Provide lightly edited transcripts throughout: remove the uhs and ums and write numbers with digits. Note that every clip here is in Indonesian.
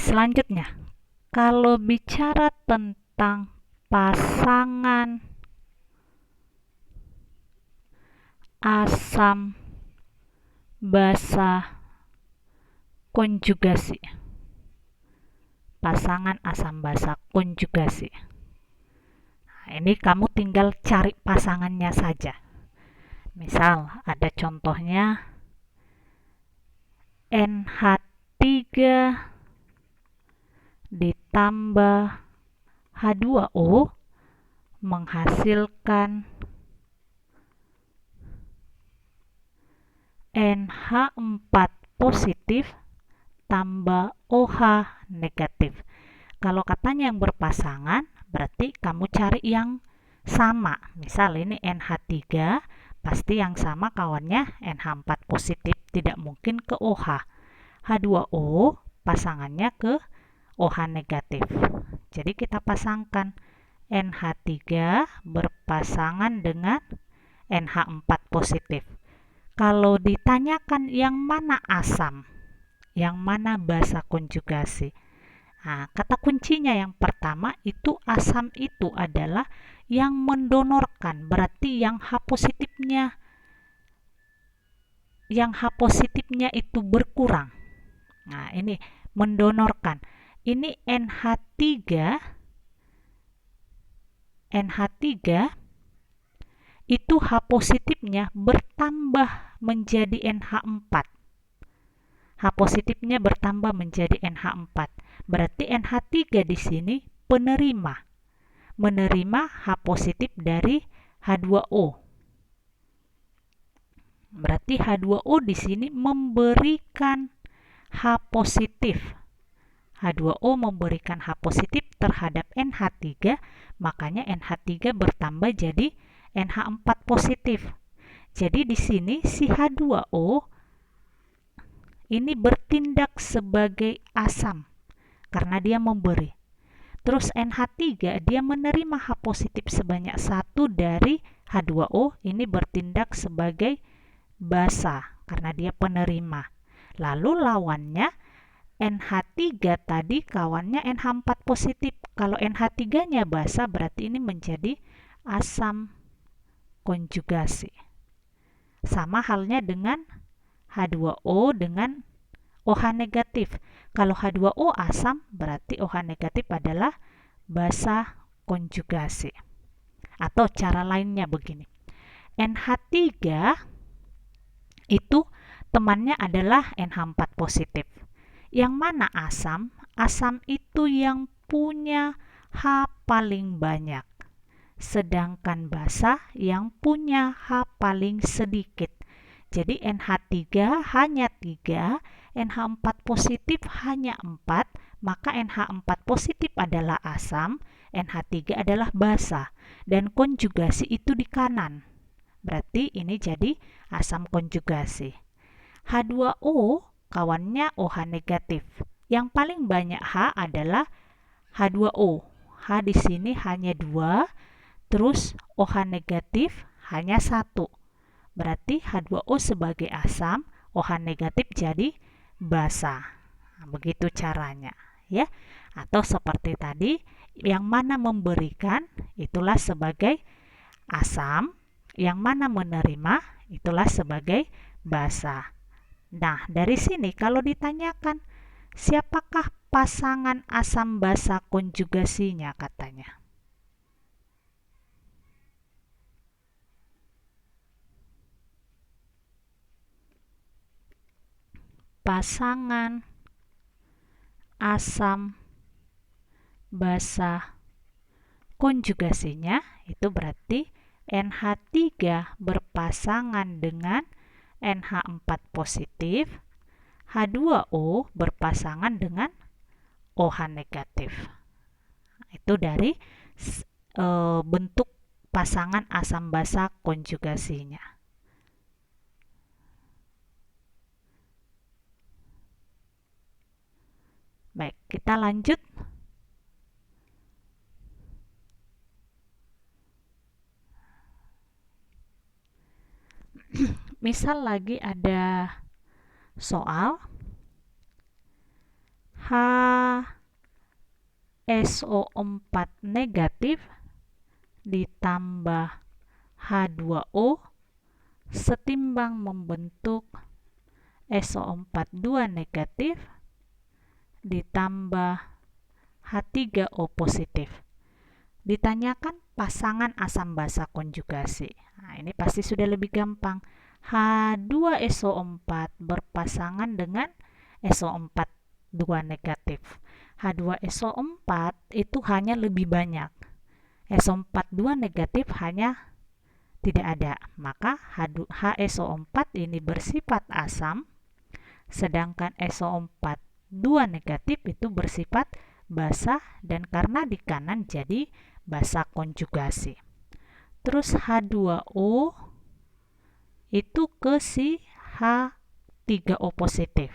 Selanjutnya, kalau bicara tentang pasangan asam basa konjugasi. Pasangan asam basa konjugasi. Nah, ini kamu tinggal cari pasangannya saja. Misal ada contohnya NH3 ditambah H2O menghasilkan NH4 positif tambah OH negatif. Kalau katanya yang berpasangan, berarti kamu cari yang sama. Misal ini NH3, pasti yang sama kawannya NH4 positif, tidak mungkin ke OH. H2O pasangannya ke OH negatif. Jadi kita pasangkan NH3 berpasangan dengan NH4 positif. Kalau ditanyakan yang mana asam, yang mana basa konjugasi, nah, kata kuncinya yang pertama itu asam itu adalah yang mendonorkan, berarti yang H positifnya itu berkurang. Nah, ini mendonorkan. Ini NH3 itu H positifnya bertambah menjadi NH4. H positifnya bertambah menjadi NH4. Berarti NH3 di sini menerima H positif dari H2O. Berarti H2O di sini memberikan H positif. H2O memberikan H positif terhadap NH3, makanya NH3 bertambah jadi NH4 positif. Jadi di sini si H2O ini bertindak sebagai asam karena dia memberi. Terus NH3 dia menerima H positif sebanyak 1 dari H2O, ini bertindak sebagai basa karena dia penerima. Lalu lawannya NH3 tadi kawannya NH4 positif. Kalau NH3-nya basa berarti ini menjadi asam konjugasi. Sama halnya dengan H2O dengan OH negatif. Kalau H2O asam berarti OH negatif adalah basa konjugasi. Atau cara lainnya begini. NH3 itu temannya adalah NH4 positif. Yang mana asam? Asam itu yang punya H paling banyak. Sedangkan basa yang punya H paling sedikit. Jadi NH3 hanya 3, NH4 positif hanya 4, maka NH4 positif adalah asam, NH3 adalah basa. Dan konjugasi itu di kanan. Berarti ini jadi asam konjugasi. H2O kawannya OH negatif. Yang paling banyak H adalah H2O. H di sini hanya 2, terus OH negatif hanya 1. Berarti H2O sebagai asam, OH negatif jadi basa. Nah, begitu caranya, ya. Atau seperti tadi, yang mana memberikan itulah sebagai asam, yang mana menerima itulah sebagai basa. Nah, dari sini kalau ditanyakan siapakah pasangan asam basa konjugasinya katanya. Pasangan asam basa konjugasinya itu berarti NH3 berpasangan dengan NH4 positif, H2O berpasangan dengan OH negatif. Itu dari bentuk pasangan asam basa konjugasinya. Baik, kita lanjut. Misal lagi ada soal HSO4 negatif ditambah H2O setimbang membentuk SO4 2 negatif ditambah H3O positif. Ditanyakan pasangan asam basa konjugasi. Nah, ini pasti sudah lebih gampang. H2SO4 berpasangan dengan SO4 2 negatif. H2SO4 itu hanya lebih banyak. SO4 2 negatif hanya tidak ada. Maka HSO4 ini bersifat asam, sedangkan SO4 2 negatif itu bersifat basa, dan karena di kanan jadi basa konjugasi. Terus H2O itu ke si H3O positif.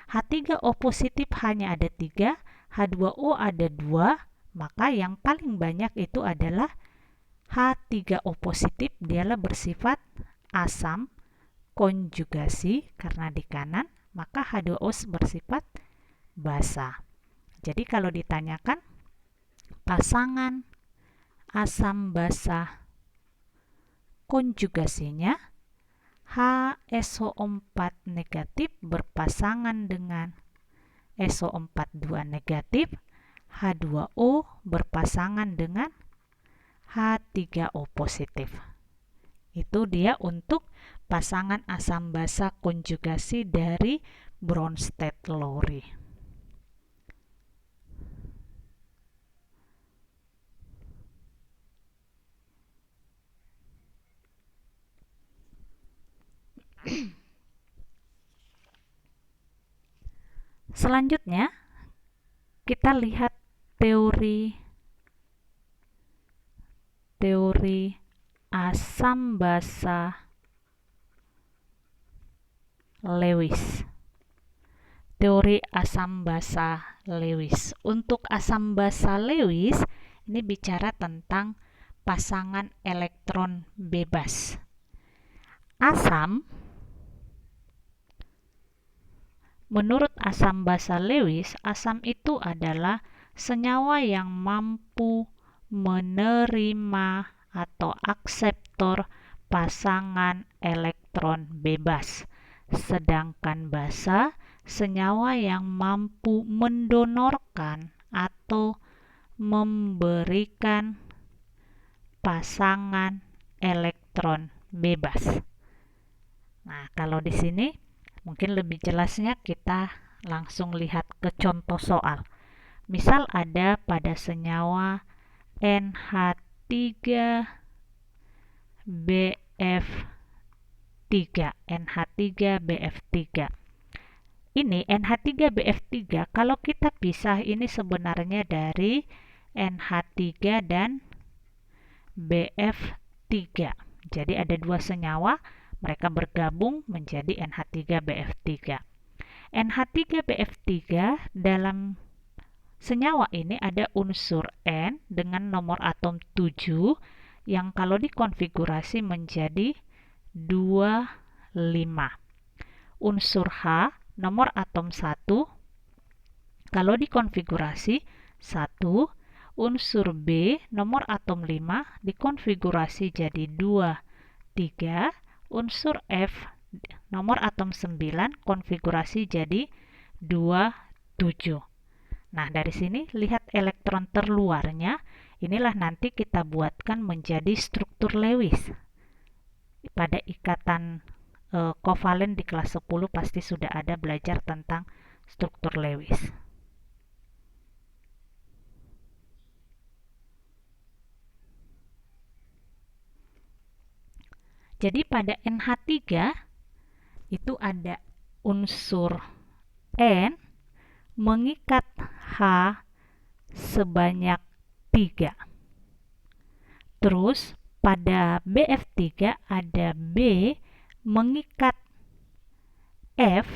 H3O positif hanya ada 3, H2O ada 2, maka yang paling banyak itu adalah H3O positif. Dialah bersifat asam konjugasi karena di kanan, maka H2O bersifat basa. Jadi kalau ditanyakan pasangan asam basa konjugasinya, HSO4 negatif berpasangan dengan SO4 2 negatif, H2O berpasangan dengan H3O positif. Itu dia untuk pasangan asam basa konjugasi dari Bronsted-Lowry. Selanjutnya, kita lihat teori asam basa Lewis. Teori asam basa Lewis. Untuk asam basa Lewis, ini bicara tentang pasangan elektron bebas. Menurut asam basa Lewis, asam itu adalah senyawa yang mampu menerima atau akseptor pasangan elektron bebas. Sedangkan basa, senyawa yang mampu mendonorkan atau memberikan pasangan elektron bebas. Nah, kalau di sini mungkin lebih jelasnya kita langsung lihat ke contoh soal. Misal ada pada senyawa NH3BF3, NH3BF3. Ini NH3BF3 kalau kita pisah ini sebenarnya dari NH3 dan BF3. Jadi ada dua senyawa, mereka bergabung menjadi NH3BF3. NH3BF3 dalam senyawa ini ada unsur N dengan nomor atom 7 yang kalau dikonfigurasi menjadi 25. Unsur H nomor atom 1 kalau dikonfigurasi 1. Unsur B nomor atom 5 dikonfigurasi jadi 2, 3. Unsur F nomor atom 9 konfigurasi jadi 2, 7. Nah, dari sini lihat elektron terluarnya. Inilah nanti kita buatkan menjadi struktur Lewis. Pada ikatan kovalen di kelas 10 pasti sudah ada belajar tentang struktur Lewis. Jadi pada NH3 itu ada unsur N mengikat H sebanyak 3. Terus pada BF3 ada B mengikat F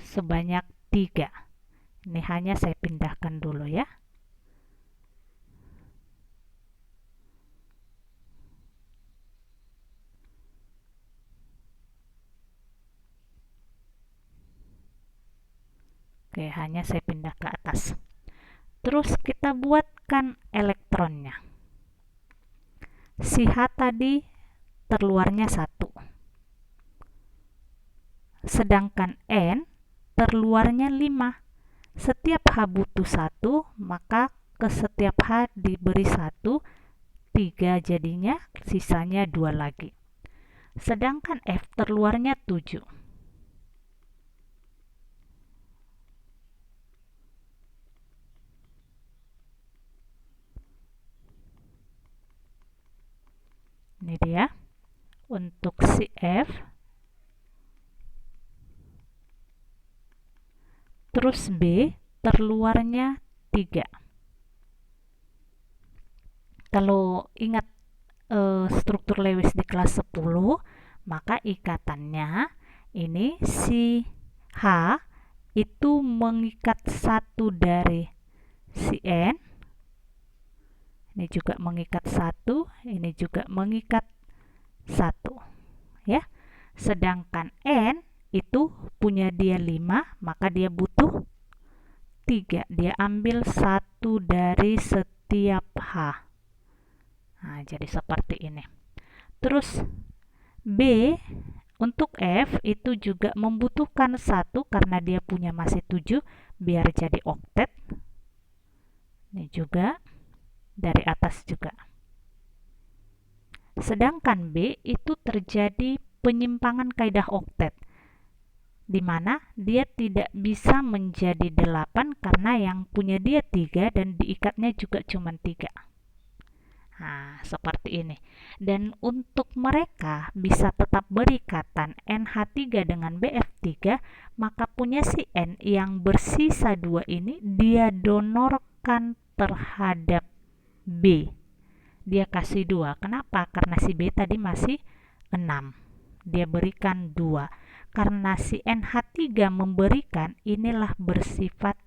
sebanyak 3. Ini hanya saya pindahkan dulu ya. pH-nya saya pindah ke atas. Terus kita buatkan elektronnya. Si H tadi terluarnya 1. Sedangkan N terluarnya 5. Setiap H butuh 1, maka ke setiap H diberi 1, 3 jadinya, sisanya 2 lagi. Sedangkan F terluarnya 7. Ini dia untuk si F. Terus B terluarnya 3. Kalau ingat struktur Lewis di kelas 10, maka ikatannya ini si H itu mengikat 1 dari si N, ini juga mengikat 1, ini juga mengikat 1, ya. Sedangkan N itu punya dia 5, maka dia butuh 3. Dia ambil 1 dari setiap H. Nah, jadi seperti ini. Terus B untuk F itu juga membutuhkan 1 karena dia punya masih 7 biar jadi oktet. Ini juga dari atas juga. Sedangkan B itu terjadi penyimpangan kaidah oktet, di mana dia tidak bisa menjadi 8 karena yang punya dia 3 dan diikatnya juga cuma 3. Nah, seperti ini. Dan untuk mereka bisa tetap berikatan NH3 dengan BF3, maka punya si N yang bersisa 2 ini dia donorkan terhadap B. Dia kasih 2. Kenapa? Karena si B tadi masih 6. Dia berikan 2. Karena si NH3 memberikan, inilah bersifat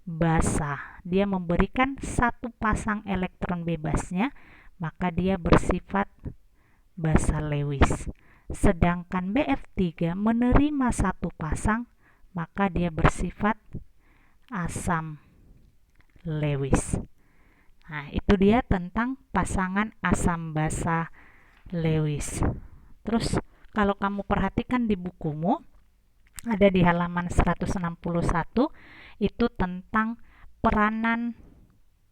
basah. Dia memberikan 1 pasang elektron bebasnya, maka dia bersifat basa Lewis. Sedangkan BF3 menerima 1 pasang, maka dia bersifat asam Lewis. Nah, itu dia tentang pasangan asam basa Lewis. Terus kalau kamu perhatikan di bukumu, ada di halaman 161, itu tentang peranan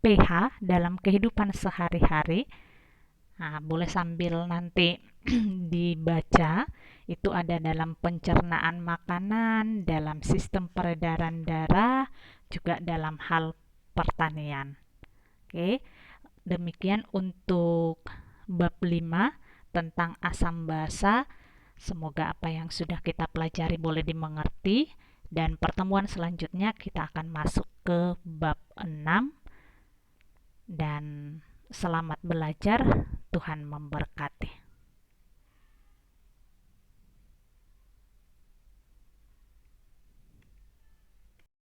pH dalam kehidupan sehari-hari. Nah, boleh sambil nanti dibaca. Itu ada dalam pencernaan makanan, dalam sistem peredaran darah, juga dalam hal pertanian. Oke, demikian untuk bab 5 tentang asam basa. Semoga apa yang sudah kita pelajari boleh dimengerti, dan pertemuan selanjutnya kita akan masuk ke bab 6. Dan selamat belajar, Tuhan memberkati.